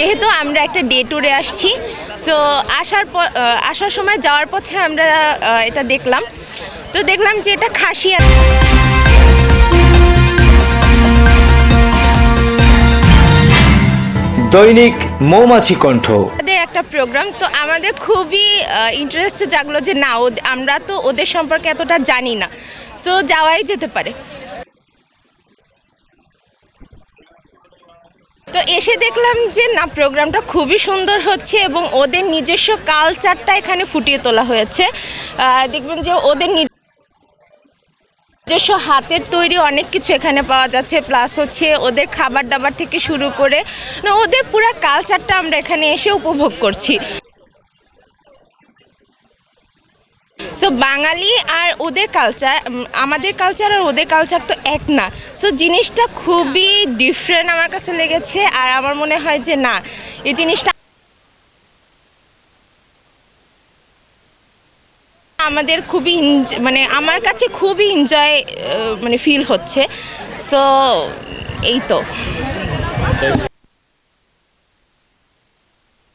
যেহেতু আমরা একটা ডে ট্যুরে আসছি, সো আসার সময় যাওয়ার পথে আমরা এটা দেখলাম যে এটা খাসিয়া দৈনিক মৌমাছি কণ্ঠ। আমাদের একটা প্রোগ্রাম, তো আমাদের খুবই ইন্টারেস্ট জাগলো যে না আমরা তো ওদের সম্পর্কে এতটা জানি না, সো যাওয়াই যেতে পারে। তো এসে দেখলাম যে না, প্রোগ্রামটা খুবই সুন্দর হচ্ছে এবং ওদের নিজস্ব কালচারটা এখানে ফুটিয়ে তোলা হয়েছে। দেখবেন যে ওদের নিজস্ব হাতের তৈরি অনেক কিছু এখানে পাওয়া যাচ্ছে, প্লাস হচ্ছে ওদের খাবার দাবার থেকে শুরু করে ওদের পুরো কালচারটা আমরা এখানে এসে উপভোগ করছি। সো বাঙালি আর ওদের কালচার, আমাদের কালচার আর ওদের কালচার তো এক না, সো জিনিসটা খুবই ডিফারেন্ট আমার কাছে লেগেছে। আর আমার মনে হয় যে না, এই জিনিসটা আমাদের খুবই মানে আমার কাছে খুবই এনজয় মানে ফিল হচ্ছে। সো এই তো।